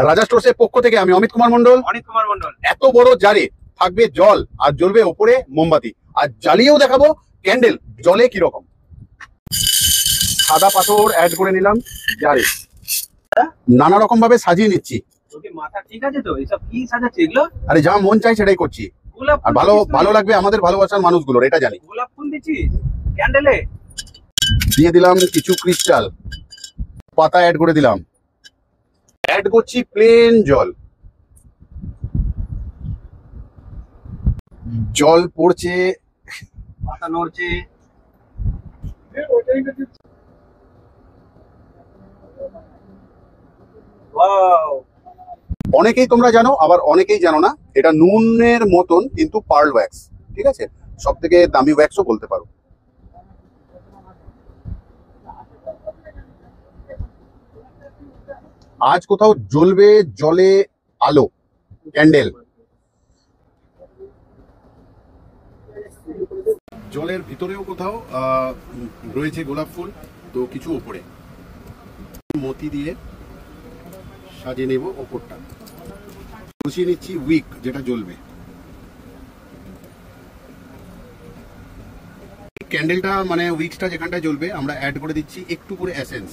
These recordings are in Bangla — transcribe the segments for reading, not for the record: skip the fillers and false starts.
রাজা স্টোরসের পক্ষ থেকে আমি অমিত কুমার মন্ডল। এত বড় জারে থাকবে জল আর জ্বলবে ওপরে মোমবাতি, আর জ্বালিয়েও দেখাবো ক্যান্ডেল জলে কিরকম। সাদা পাথর অ্যাড করে নিলাম জারে, নানা রকম ভাবে সাজিয়ে নিচ্ছি। মাথা ঠিক আছে তো? এসব কি সাজাচ্ছে এগুলো? আরে যা মন চাই সেটাই করছি, আর ভালো লাগবে আমাদের ভালোবাসার মানুষগুলোর, এটা জানি। গোলাপ ফুল দিচ্ছি ক্যান্ডেলে। দিয়ে দিলাম কিছু ক্রিস্টাল, পাতা অ্যাড করে দিলাম, অ্যাড করছি প্লেন জল। জল পড়ছে, পাতা নড়ছে। অনেকেই তোমরা জানো, আবার অনেকেই জানো না, এটা নুনের মতন কিন্তু পার্ল ওয়্যাক্স, ঠিক আছে? সব থেকে দামি ওয়্যাক্সও বলতে পারো। আজ কোথাও জ্বলবে জলে আলো, ক্যান্ডেল। জলের ভিতরেও কোথাও রয়েছে গোলাপ ফুল, তো কিছু ওপরে মতি দিয়ে সাজিয়ে নেব ওপরটা। বসিয়ে নিচ্ছি উইক, যেটা জ্বলবে। ক্যান্ডেলটা মানে উইকসটা যেখানটা জ্বলবে আমরা অ্যাড করে দিচ্ছি একটু করে এসেন্স।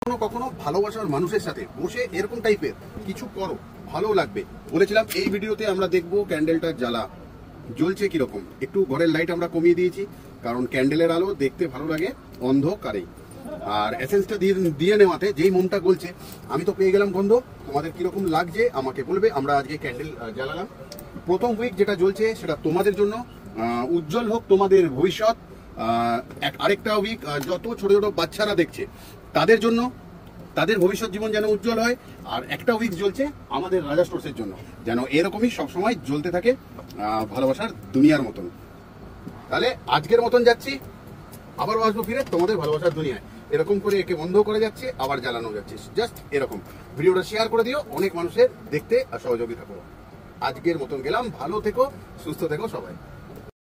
কখনো কখনো ভালোবাসার মানুষের সাথে বসে এরকম টাইপের কিছু করো, ভালো লাগবে। বলেছিলাম এই ভিডিওতে আমরা দেখবো ক্যান্ডেলটা জ্বালা জ্বলছে কিরকম। একটু ঘরের লাইট আমরা কমিয়ে দিয়েছি, কারণ ক্যান্ডেলের আলো দেখতে ভালো লাগে অন্ধকারেই। আর এসেন্সটা দিয়ে নেওয়াতে যেই মোমটা গলছে, আমি তো পেয়ে গেলাম গন্ধ। তোমাদের কিরকম লাগছে আমাকে বলবে। আমরা আজকে ক্যান্ডেল জ্বালালাম। প্রথম উইক যেটা জ্বলছে সেটা তোমাদের জন্য, উজ্জ্বল হোক তোমাদের ভবিষ্যৎ। আরেকটা উইক যত ছোট ছোট বাচ্চারা দেখছে তাদের জন্য, তাদের ভবিষ্যৎ জীবন যেন উজ্জ্বল হয়। আর একটা উইক জ্বলছে আমাদের রাজা স্টোরসের জন্য, যেন এরকমই সবসময় জ্বলতে থাকে ভালোবাসার দুনিয়ার মতন। তাহলে আজকের মতন যাচ্ছি, আবারও আসবো ফিরে তোমাদের ভালোবাসার দুনিয়ায়। এরকম করে একে বন্ধ করে যাচ্ছে, আবার জ্বালানো যাচ্ছে, জাস্ট এরকম। ভিডিওটা শেয়ার করে দিও, অনেক মানুষের দেখতে আর সহযোগিতা করো। আজকের মতন গেলাম, ভালো থেকো, সুস্থ থেকো সবাই।